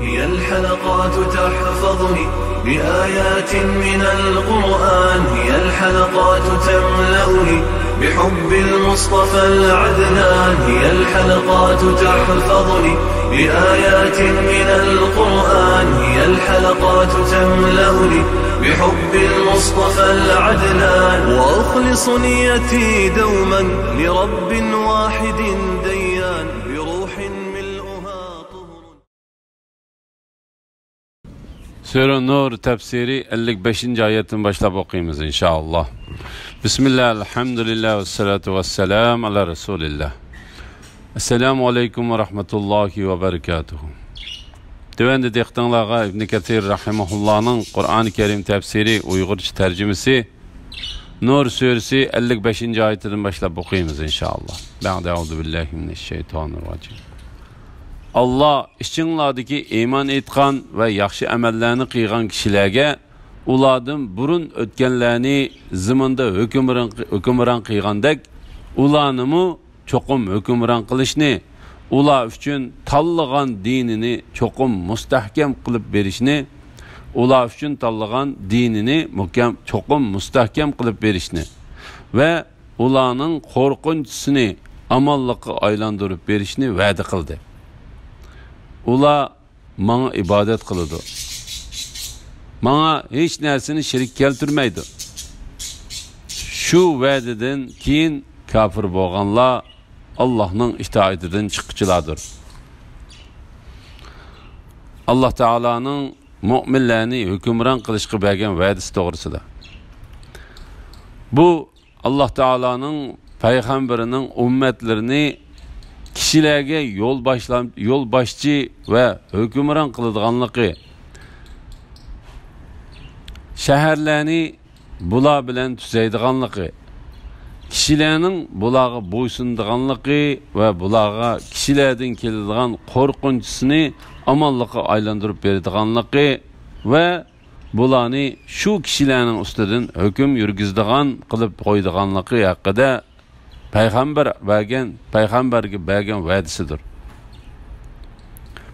هي الحلقات تحفظني بآيات من القرآن، هي الحلقات تملأني بحب المصطفى العدنان، هي الحلقات تحفظني بآيات من القرآن، هي الحلقات تملأني بحب المصطفى العدنان، وأخلص نيتي دوما لرب واحد ديان بروح ملؤها طهر. Sure Nur tefsiri 55. ayetten başlayıp okuyayım inşallah. Bismillah, elhamdülillah ve salatu ve selam ala Resulillah. Esselamu aleyküm ve rahmetullahi ve berekatuhu. Tövende dehtanlağa İbn Kathir rahimahullah'ın Kur'an-ı Kerim tefsiri Uygurca tercümesi Nur suresi 55. ayetten başlayıp okuyayım inşallah. Ba'de euzubillahi mineşşeytanirracim. Allah işçinlardaki iman etkan ve yaxşı emellerini kıygan kişilerge uladın burun ötkenlerini zımında hükümran kıygandek ulanımı çokum hükümran kılışını ula üçün tallıgan dinini çokum mustahkem kılıp verişini ula üçün tallıgan dinini çokum mustahkem kılıp verişini ve ulanın korkunçsini amallıkı aylandırıp verişini vədi kıldı. Ula bana ibadet kılıdı. Bana hiç nersini şirik keltirmeydi. Şu vədeden keyin kafir bolğanlar Allah'ın itaatinden çıkıcılardır. Allah Teala'nın müminlerini hükümran kılışkı bergen vədisi doğrusudur. Bu Allah Teala'nın peygamberinin ümmetlerini kişilerge yol başçı ve hükümran kılıdığanlığı şehirlerini bula bilen tüzeydiğanlığı kişilerinin bulağa boysunduğanlığı ve bulağa kişilerden keladigan korkunçsini amallığı aylandırıp berdiğanlığı ve bulanı şu kişilerin üstüden hüküm yürgizdiğan kılıp koyduğanlığı hakkında Peygamberge bergen vədisidir.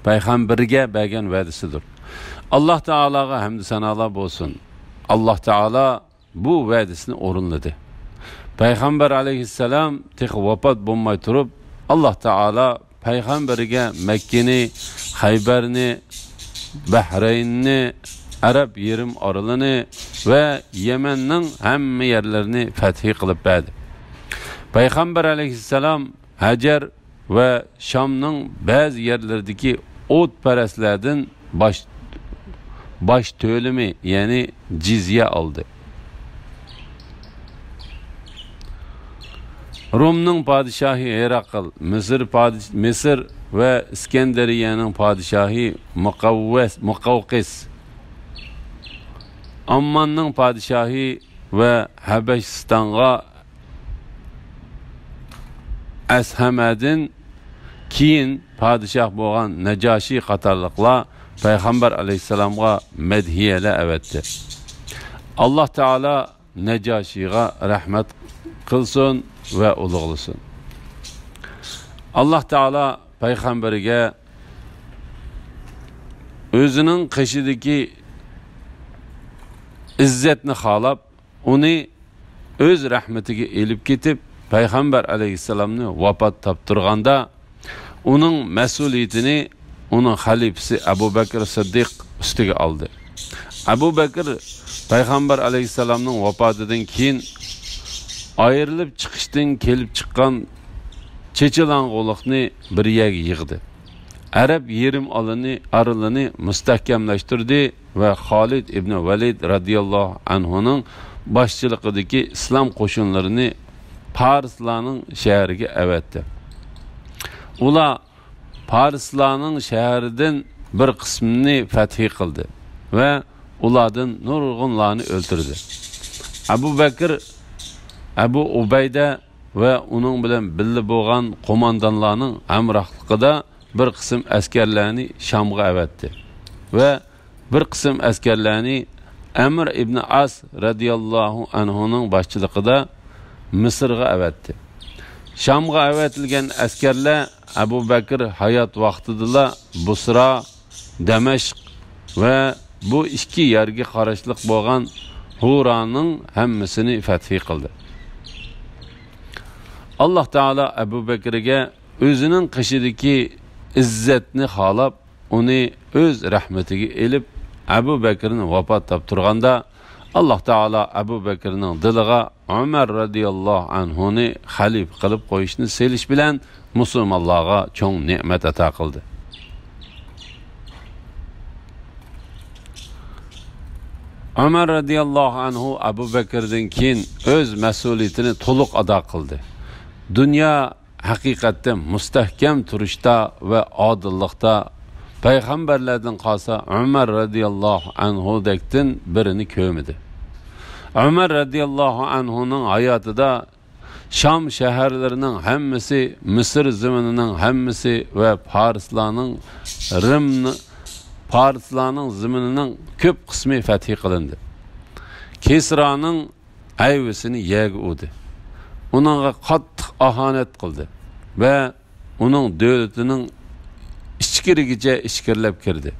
Peygamberge bergen vədisidir. Allah Teala'ya hamd sanalar bolsun. Allah Teala bu vədisini orunladı. Peygamber aleyhisselam tek vafat bulmay turup Allah Teala Peygamberge Mekke'ni, Hayber'ni, Bahreyn'ni, Arap yerim aralını ve Yemen'nin hem yerlerini fethi kılıp verdi. Peygamber aleyhisselam Hacer ve Şam'ın bazı yerlerdeki otperestlerden baş tölemi yani cizye aldı. Rum'un padişahı Herakl, Mısır ve İskenderiye'nin padişahı Mukavqis, Amman'ın padişahı ve Habeşistan'a Ashemed'in keyin padişah bolğan Necaşi qatarlıqlar Peygamber aleyhisselam'a medhiyele evetti. Allah Teala Necaşi'ye rahmet kılsın ve ulug'lasin. Allah Teala Peygamberge özünün qishidagi izzetni xalab, onu öz rahmetiga elib ketib Peygamber aleyhisselam'ını vafat taptırganda onun mesuliyetini onun halifesi Ebu Bekir Sıddık üstüge aldı. Ebu Bekir Peygamber aleyhisselam'ın vafatından keyin ayrılıp çıkıştan kelip çıkan çeçilangılıkni bir yerge yığdı. Arap yerim aralını müstahkemleştirdi ve Halid İbn Velid radıyallahu anhu'nun başçılıkındaki İslam koşunlarını Parislarning shahriga evetdi. Ular Parislarning shahridan bir qismini fathi qildi ve ulardan nurg'unlarni o'ldirdi. Abu Bakr, Abu Ubayda ve onun bilan birga bo'lgan qo'mondonlarning hamrohligida bir qism askarlarni Shamga evetdi ve bir qism askarlarni Amr ibn As radıyallahu anhu'nun başçılıkında Mısır'a evetti. Şam'a evetilgen askerler Ebu Bekir hayat vaxtıdılar Busra Damashq va bu ikki yerga qarashliq bo'lgan Huraning hammasini fath qildi. Alloh taolo Abu Bakrga o'zining qishidagi izzatni xolab, uni o'z rahmatiga elib Abu Bakrni vafot toptirganda Alloh taolo Abu Bakrning diliga Umar radhiyallohu anhuni xalif qilib qo'yishni selish bilan musulmonlarga cho'ng ne'mat ato qildi. Umar radhiyallohu anhu Abu Bakrdan keyin o'z mas'uliyatini to'liq ado qildi. Dunyo haqiqatda mustahkam turishda va odillikda payg'ambarlardan qolsa Umar radhiyallohu anhu dektin birini ko'midi. Umar radhiyallohu anhuning hayotida Sham shaharlarining hammasi, Misr zaminining hammasi va Farslarning zaminining ko'p qismi fath qilindi. Kisraning ayvisini yegi udi. Uningga qattiq ahonat qildi va uning davlatining ichkirigacha ishkirlab kirdi.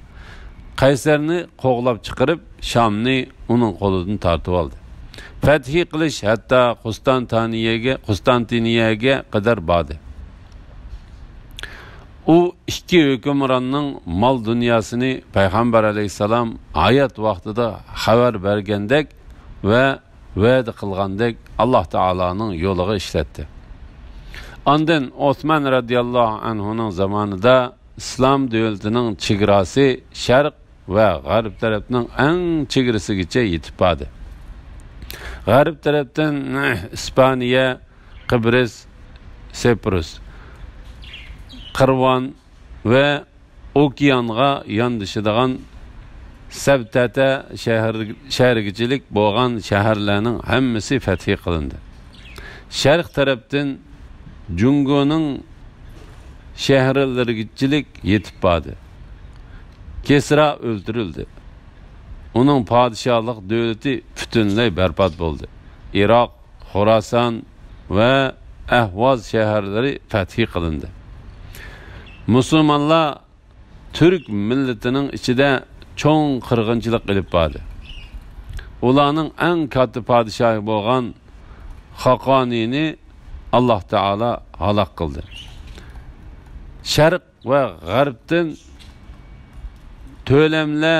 Qaysarni qo'g'lab chiqarib, Shamni uning qo'lidan tortib oldi. Fath qilish hatto Qustantiniyaga qadar bordi. U ikki hukmronning mol dunyosini payg'ambar alayhisalom hayot vaqtida xabar bergandek va va'da qilgandek Alloh taoloning yo'liga ishlatdi. Ondan Osman radhiyallohu anhuning zamonida islom davlatining chegarasi sharq va g'arb tarafning eng chegarasigacha yetib bordi. G'arb tarafdan Ispaniya, Qibris, Siprus, Qirvon va okeanga yondashadigan Sabtata shahrigachilik bo'lgan shaharlarning hammasi fath qilindi. Sharq tarafdan Jungoning shaharlarigachilik yetib bordi. Kisra o'ldirildi. Uning podshohlik davlati butunlay barbod bo'ldi. Iroq, Xorason va Ahvoz shaharlari fath qilindi. Musulmonlar Türk millatining ichida cho'ng qirg'inchilik qilib bordi. Ularning eng katta podshohi bo'lgan Xaqoniyni Alloh taolo halok qildi. Sharq va g'arbdan to'lamla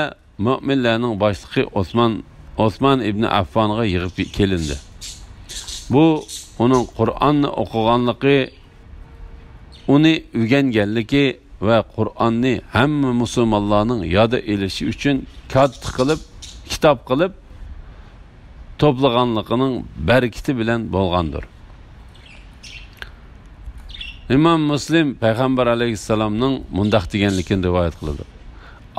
mu'minlarning boshlig'i Osman ibn Affonga yig'ib kelindi. Bu uning Qur'onni o'qiganligi, uni o'rganganligi va Qur'onni hamma musulmonlarning yodi elishi uchun katta qilib, kitob qilib to'plaganligining barakati bilan bo'lgandir. İmam Muslim payg'ambar alayhissalomning mundaq deganligini rivoyat qiladi.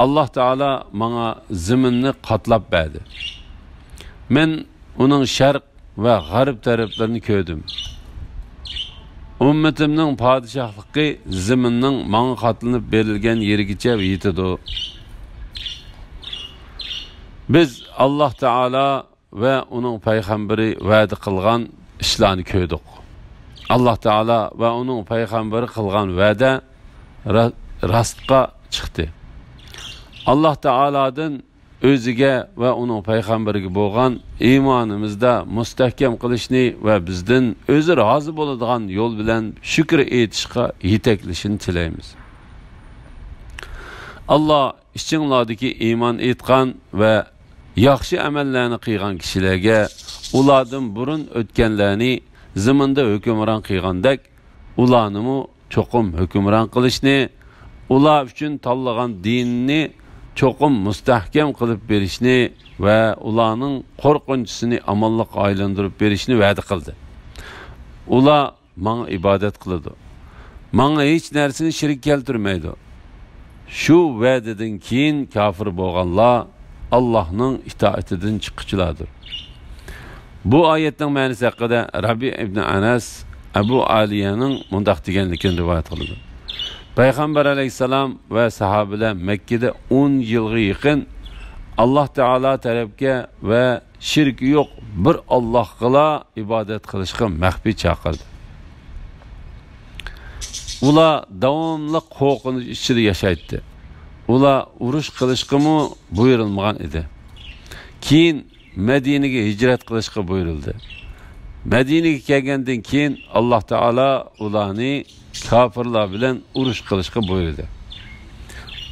Alloh taolo menga zaminni qatlab berdi. Men uning sharq va g'arb taraflarini ko'rdim. Ummatimning podshohligi zaminning menga qatlanib berilgan yerigacha yetadi. Biz Alloh taolo va uning payg'ambari va'da qilgan ishlarni ko'rdik. Alloh taolo va uning payg'ambari qilgan va'da rostga chiqdi. Alloh taolodan o'ziga va uning payg'ambariga bo'lgan iymonimizda mustahkam qilishni va bizdan o'zi rozi bo'ladigan yo'l bilan shukr etishga yetaklashini tilaymiz. Alloh ichinglardagi iymon etgan va yaxshi amallarni qilgan kishilarga ulardan burun o'tganlarni zaminda hukmron qilgandek ularni cho'qim hukmron qilishni, ular uchun tanlagan dinni cho'qim mustahkam qilib berishni va ularning qo'rqinchisini amonlikqa aylantirib berishni va'da qildi. Ular menga ibodat qiladi. Menga hech narsani shirik keltirmaydi. Shu va'dadan keyin kafir bo'lganlar Allohning itoatidan chiquvchilardir. Bu oyatning ma'nosi haqida Rabi ibn Anas Abu Aliyaning mundaq deganligini rivoyat qiladi. Payg'ambar alayhisalom va sahobalar Makkada 10 yilga yaqin Alloh taolo tarafga va shirk yo'q bir Allohga ibodat qilishga maxfiy chaqirdi. Ular davomli qo'rqinch ichida yashaydi. ular urush qilishqimi buyurilmagan edi. Keyin Madinaga hijrat qilishga buyurildi. Madinaga kelgandan keyin Alloh taolo ularni kofirlar bilan urush qilishga buyurdi.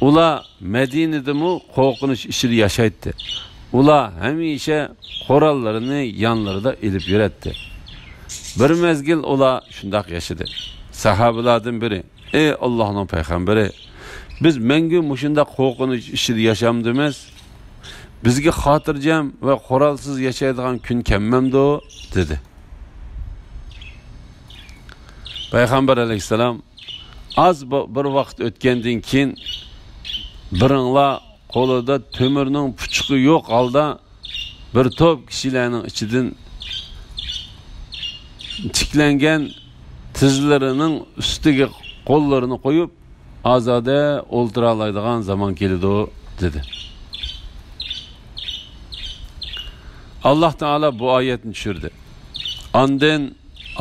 Ular Madinadami qo'rqinish ichida yashaydi. Ular hamisha qorallarini yonlarida ilib yuratdi. Bir mezgil ular shundoq yashadi. Sahobalardan biri: "Ey Allohning payg'ambari, biz mengu mushunda qo'rqinish ichida yashamdimiz. Bizga xotirjam va qurolsiz yashaydigan kun kelmamdi" dedi. Payg'ambar alayhisalom az bir vaqt o'tgandan keyin biringlar qo'lida temirning puchuqi yo'q holda bir to'p kishilarning ichidan tiklangan tizlarining ustiga qo'llarini qo'yib ozoda o'ltira oladigan zamon keldi dedi. Alloh taolo bu oyatni tushirdi. Ondan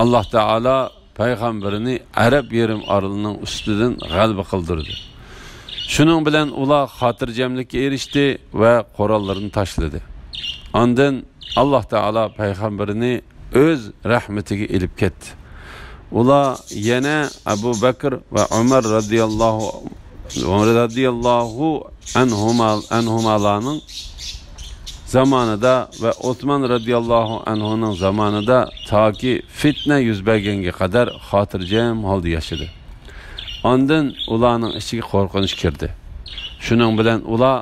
Alloh taolo payg'ambarini Arab yerim orolining ustidan g'alaba qildirdi. Shuning bilan ular xotirjamlikka erishdi va qorallarini tashladi. Ondan Alloh taolo payg'ambarini o'z rahmatiga elib ketdi. Ular yana Abu Bakr va Umar radhiyallohu anhumalarning zamanida ve Osman radıyallahu anhu'nun zamanida taki fitne yüz bergenge kadar xotirjam holda yaşadı. Ondan ularning ichiga qo'rqinish kirdi. Shuning bilan ular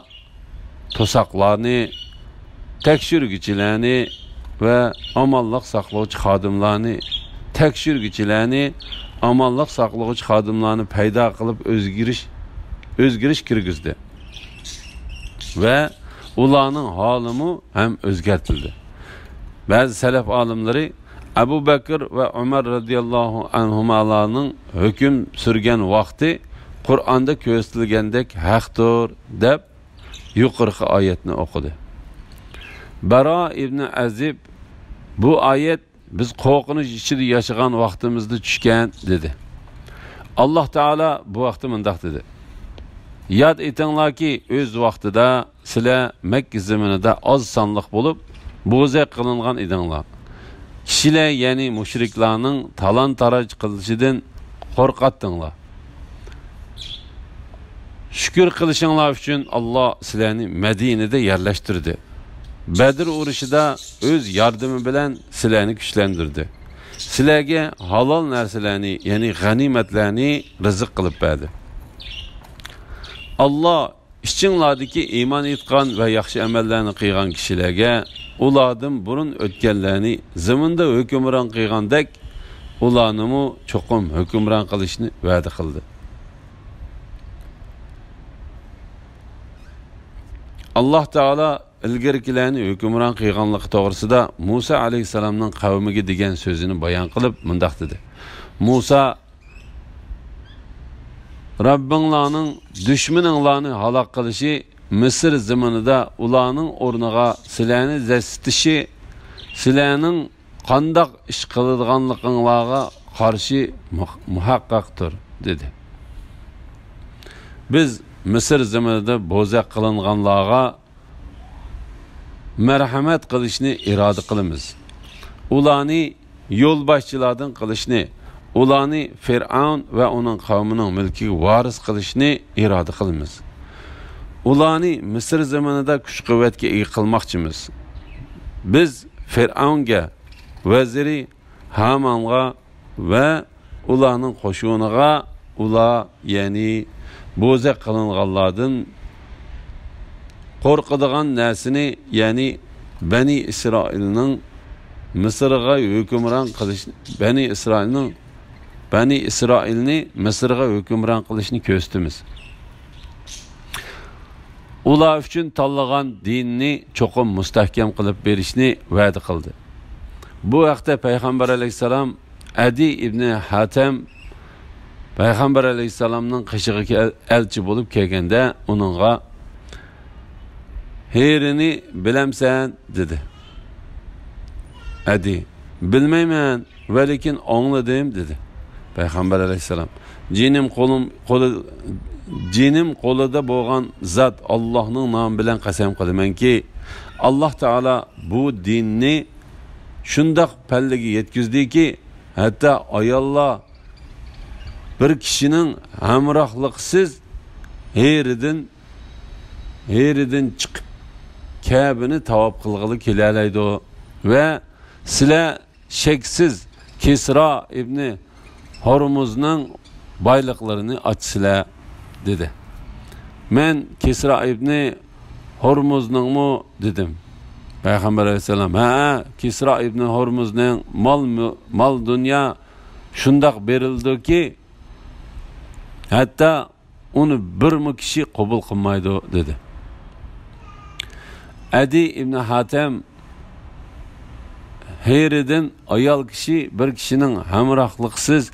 to'saqlarni, tekshiruvchilarni va omonlik saqlovchi xodimlarni, omonlik saqlovchi xodimlarni paydo qilib o'zgarish kirgizdi. Ve ularning holimi ham o'zgartildi. Bazı salaf olimlari Abu Bakr ve Umar radıyallahu anhumalarning hukm surgan vaqti Qur'onda ko'rsatilgandek haqdir deb yuqorqi oyatni o'qidi. Bara ibn Azib bu oyat biz qo'rqinish ichida yashagan vaqtimizda tushgan dedi. Alloh taolo bu vaqtda mundaq dedi: Yad etinglarki o'z vaqtida sizlar Makka zaminida oz sonliq bo'lib bo'za qilingan edinglar. Kishilar, ya'ni mushriklarning talon-taroj qilishidan qo'rqatdinglar. Shukr qilishinglar uchun Alloh sizlarni Madinada yerlashtirdi. Badr urushida o'z yordami bilan sizlarni kuchlantirdi. Sizlarga halol narsalarni, ya'ni g'animatlarni rizq qilib berdi. Allah ishinglardagi iymon etgan va yaxshi amallarni qilgan kishilarga ulardan burun o'tganlarni zaminda hukmron qilgandek ularni cho'qim hukmron qilishni va'da qildi. Alloh taolo ilgarikilarni hukmron qilganligi to'g'risida Musa alayhisalomning qavmiga degan so'zini bayon qilib mundaq dedi. Musa Rabbinglarning düşmaninglarni halok qilishi, Misr zaminida ularning o'rniga sizlarni zastitishi, sizlarning qandoq ish qiladiganliginglarga qarshi muhaqqaqdir dedi. Biz Misr zaminida bo'zaq qilinganlarga marhamat qilishni iroda qilamiz. Ularni yo'lboshchilardan qilishni, ularni Fir'aun ve onun kavminin mülkiga varis qilishni iroda qilamiz. Ularni Misr zamanida kuch-quvvatga ega qilmoqchimiz. Biz Fir'aunga, vaziri Hamonga ve ularning qo'shuniga ular, ya'ni bo'za qilinganlardan qo'rqadigan narsani, ya'ni Bani İsrailning Misrga hukmron qilish, Bani İsrailni Misrga hukmron qilishni ko'rsatamiz. Ular uchun tanlagan dinni cho'qim mustahkam qilib berishni va'da qildi. Bu vaqtda payg'ambar alayhisalom Adi ibn Hatem payg'ambar alayhisalomning qishig'iga elchi bo'lib kelganda uningga "Herini bilamsan?" dedi. Adi "Bilmayman, va lekin angladim" dedi. Peygamber aleyhisselam. Cinim qo'lida bo'lgan zat Allohning nomi bilan qasam qilamanki, Alloh taolo bu dinni shundoq pallaga yetkazdiki, hatto ayollar bir kishining hamrohliqsiz heridan chiqib Ka'bani tavob qilg'ili kelalaydi va sizlar sheksiz Kisra ibn Hormuzning boyliqlarini ochsizlar dedi. Men Kisra ibn Hormuzningmi dedim. Peygamber aleyhisselam, ha, Kisra ibn Hormuzning mal dünya shundoq berildiki, hatta uni birmi kishi qabul qilmaydi dedi. Adi ibn Hatem heridan ayol kishi bir kishining hamrohliqsiz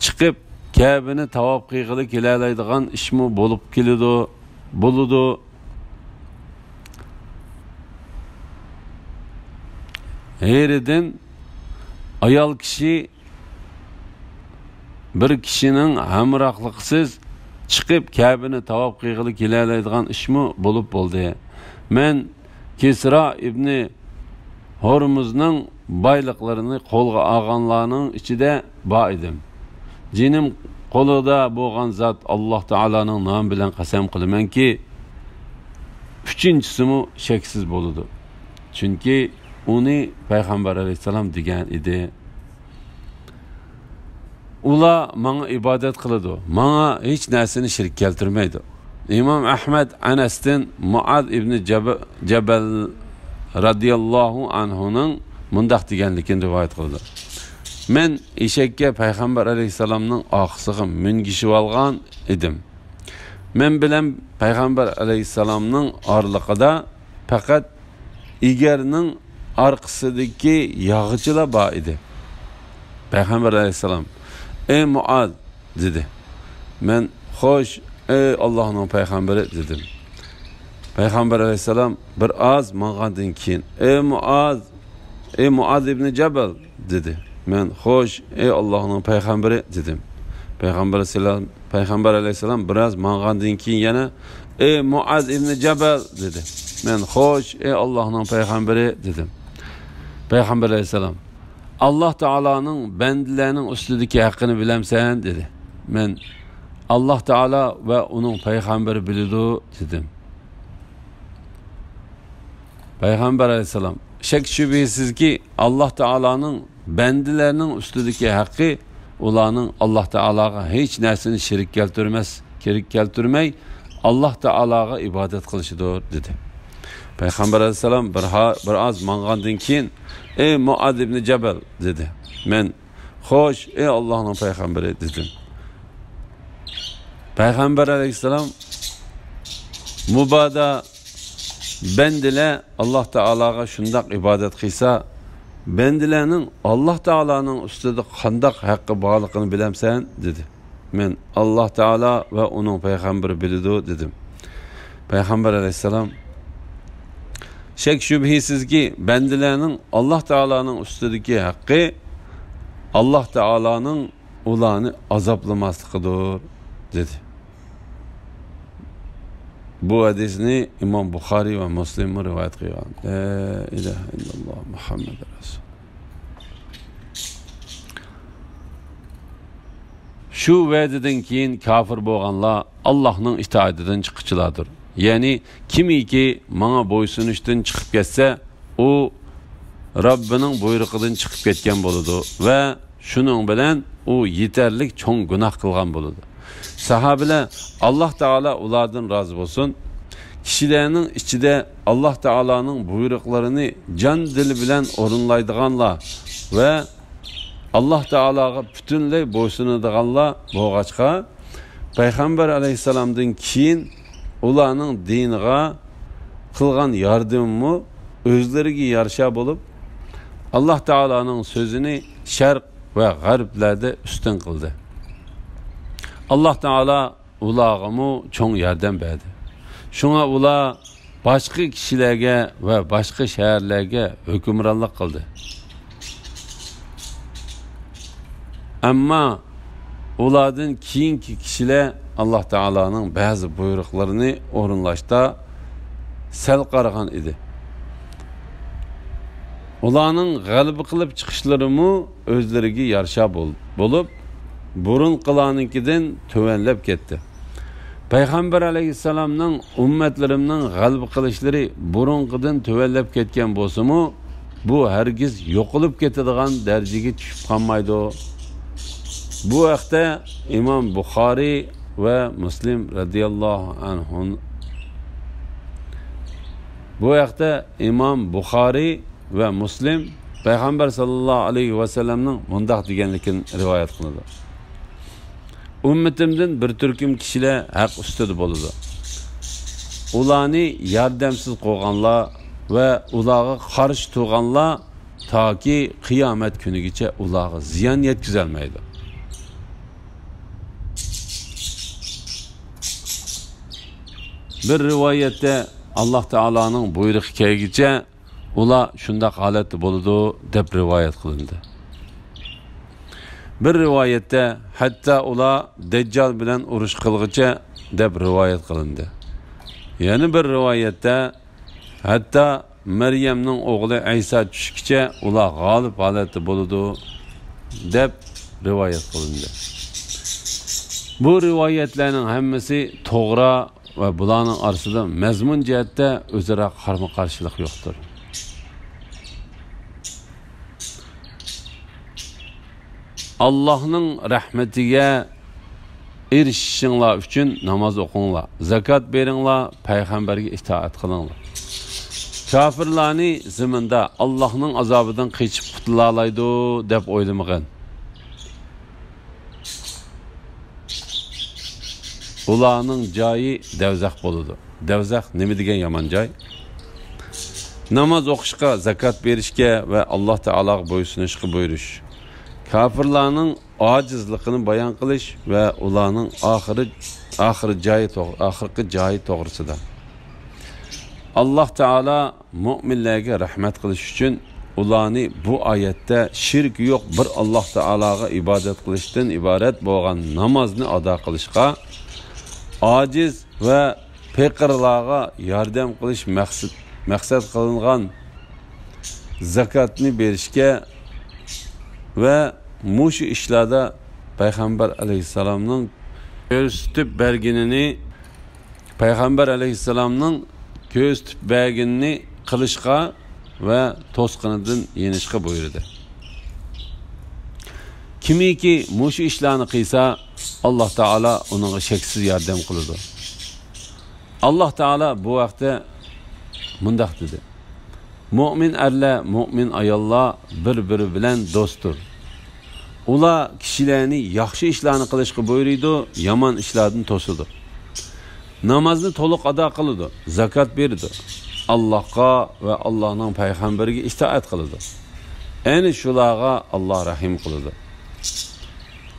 chiqib Ka'bani tavob qilg'ili kelalaydigan ishmi bo'lib bo'ludi. Heridan ayol kishi bir kishining hamrohliqsiz chiqib Ka'bani tavob qilg'ili kelalaydigan ishmi bo'ldi. Men Kisra ibn Hormuzning boyliqlarini qo'lga olganlarning ichida bor edim. Jinim qo'lida bo'lgan zot Alloh taolaning nomi bilan qasam qilamanki, uchinchisimi sheksiz bo'ladi. Chunki uni Payg'ambar alayhisalom degan edi. Ular menga ibodat qiladi. Menga hech narsani shirk keltirmaydi. İmam Ahmed Anas'tan Muad ibn Jabal radiyallahu anhu'nun mundaq deganligini rivoyat qildi. Men eshakka Payg'ambar alayhisalomning oqsig'i mingishib olgan edim. Men bilan Payg'ambar alayhisalomning orliqida faqat egarning orqasidagi yog'ichilar bor edi. Payg'ambar alayhisalom, ey Muad dedi. Men xo'sh, ey Allohning payg'ambari dedim. Payg'ambar alayhisalom bir oz mang'andan keyin, ey Muad ibn Jabal dedi. Men xo'sh, ey Allohning payg'ambari dedim. Payg'ambar alayhisalom biroz mang'andan keyin yana, ey Muad ibn Jabal dedi. Men xo'sh, ey Allohning payg'ambari dedim. Payg'ambar alayhisalom, Alloh taolaning bandalarining ustidagi haqqini bilamsan dedi. Men Alloh taolo va uning payg'ambari biladi dedim. Payg'ambar alayhisalom, shak shubhisizki Alloh taolaning bandalarining ustidagi haqqi ularning Alloh taologa hech narsani shirk keltirmay Alloh taologa ibodat qilishidir dedi. Payg'ambar alayhisalom bir oz mang'andan keyin, ey Muad ibn Jabal dedi. Men xo'sh, ey Allohning payg'ambari dedim. Payg'ambar alayhisalom mubada bendiler Allah Teala'ga şundak ibadet qilsa, bendilerinin Allah Teala'nın ustida qandaq haqqı bağlılığını bilemsen dedi. Men Allah Teala ve onun peygamberi bilidi dedim. Peygamber aleyhisselam, şek şübhisiz ki bendilerinin Allah Teala'nın ustidagi haqqı Allah Teala'nın ularını azaplamaslıqıdır dedi. Bu hadisni İmam Bukhari ve Müslim rivayet qilgan. La ilahe illallah Muhammed Resul. Şu vədidən keyin kafir bolğanlar Allah'ın itaatidən çıxıcılardır. Yani kimi ki mana boysunuşdan çıxıb getsə, o Rabbinin buyruğundan çıxıb ketken boludu ve şunun bilen o yeterlik çoğ günah qılgan boludu. Sahabiler Allah Teala ulardan razı olsun. Kişilerinin içinde Allah Teala'nın buyruklarını can dili bilen orunlaydıganlar ve Allah Teala'ga bütünley boysunadiganlar boğaçqa Peygamber aleyhisselamdan keyin ularning diniga qilgan yardımı özleriga yarasha bo'lib Allah Teala'nın sözünü şerq ve g'arblarda üstün qildi. Allah Teala ulağımı çoğ yerden berdi. Şuna ular başka kişilerge ve başka şehirlerge hükümranlık kıldı. Ama ulardan keyingi kishilar Alloh taolaning ba'zi buyruqlarini o'rinlashda sal qaragan edi. Ularning g'alaba qilib chiqishlari o'zlariga yarasha bo'lib, burun qilaninkidan tuvanlab ketdi. Payg'ambar alayhissalomning ummatlarimning g'alaba qilishlari burunqidan tuvanlab ketgan bo'lsa-mu, bu hargiz yo'qolib ketadigan darajaga tushib qolmaydi. Bu vaqtda İmam Buxoriy va Muslim radhiyallohu anhu va Muslim Payg'ambar sallallohu alayhi va sallamning mundaq deganligini rivoyat qiladi. Ummatimdan bir turkum kishilar haq ustida bo'ladi. Ularni yordamsiz qo'yganlar va ularga qarshi turganlar toki qiyomat kunigacha ularga ziyon yetkazolmaydi. Bir rivoyatda Alloh taolaning buyrug'i kelgicha ular shundaq holatda bo'ladi deb rivoyat qilindi. Bir rivoyatda hatta ular Dajjal bilan urush qilguncha deb rivoyat qilindi. Yana bir rivoyatda hatta Maryamning o'g'li Ayso tushguncha ular g'olib holatda bo'ladi deb rivoyat qilindi. Bu rivoyatlarning hammasi to'g'ri va bularning orasida mazmun jihatda o'zaro qarama-qarshilik yo'qdir. Allah'ın rahmetiga erishishinglar uchun namoz o'qinglar, zakot beringlar, payg'ambarga itoat qilinglar. Kafirlarni zaminda Allah'ın azobidan qechib qutula oladi deb o'ylamagan. Ularning joyi davzax bo'ladi. Davzax nima degan yomon joy? Namoz o'qishga, zakot berishga va Alloh taologa bo'ysunishga buyurish. Kafirlarning ojizligini bayon qilish va ularning oxirgi joyi to'g'risida. Alloh taolo mu'minlarga rahmat qilish uchun ularni bu oyatda shirk yo'q bir Alloh taologa ibodat qilishdan iborat bo'lgan namozni ado qilishga, ojiz va faqirlarga yordam qilish maqsad qilingan zakotni berishga ve muşu işlarda Peygamber aleyhisselamның göstüp berginini Peygamber aleyhisselamның göstüp berginini kılışqa ve tosqınıdan yenişqa buyurdu. Kimiki muşu işlarını qıysa Allah Teala onun şeksiz yardım kılıdı. Allah Teala bu vaqtda mundaq dedi. Mu'min erler, mu'min ayollar bir-biri bilan dostdur. Ular kishilarni yaxshi ishlarni qilishga buyuradi, yomon ishlardan to'sidi. Namozni to'liq ado qiladi, zakot beradi. Allohga va Allohning payg'ambariga itoat qiladi. Ayni shularga Alloh rahim qiladi.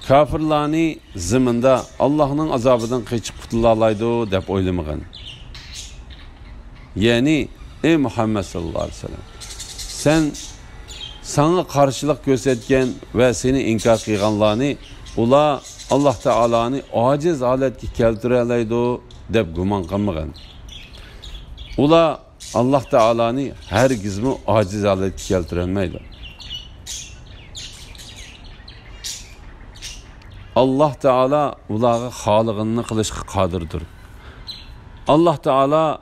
Kafirlarni zaminda Allohning azobidan qechib qutula oladi deb o'ylamagan. Ya'ni ey Muhammed sallallahu aleyhi ve sellem, sen sana karşılık gösterken ve seni inkar qilganlarni ular Allah Teala'ni aciz haletga keltiraydi deb gumon qilmagan. Ular Allah Teala'ni hergizmi aciz haletga keltirolmaydi. Allah Teala ularga xolig'ini qilishga qodirdir. Allah Teala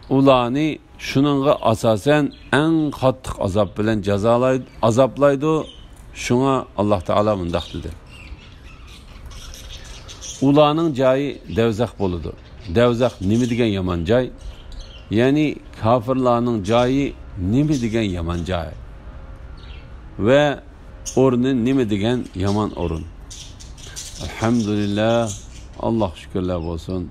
ularni shuningga asosan eng qattiq azob bilan azoblaydi. Shunga Alloh taolo mundaq dedi. Ularning joyi davzax bo'ladi. Davzax nima degan yomon joy? Ya'ni kofirlarning joyi nima degan yomon joy? Va o'rni nima degan yomon o'rin? Alhamdulillah, Alloh shukrlar bo'lsin.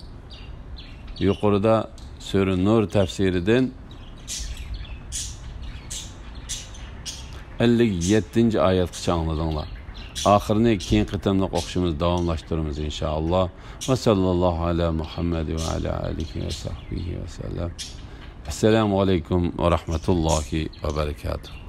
Yuqorida Sura Nur tafsiridan 57. oyatgacha angladinglar. Oxirini keyin qitimliq o'qishimiz davomlashtiramiz inshaalloh. Va sallallohu ala Muhammad va ala alihi va sahbihi va sallam. Assalomu alaykum va rahmatullohi va barakatuh.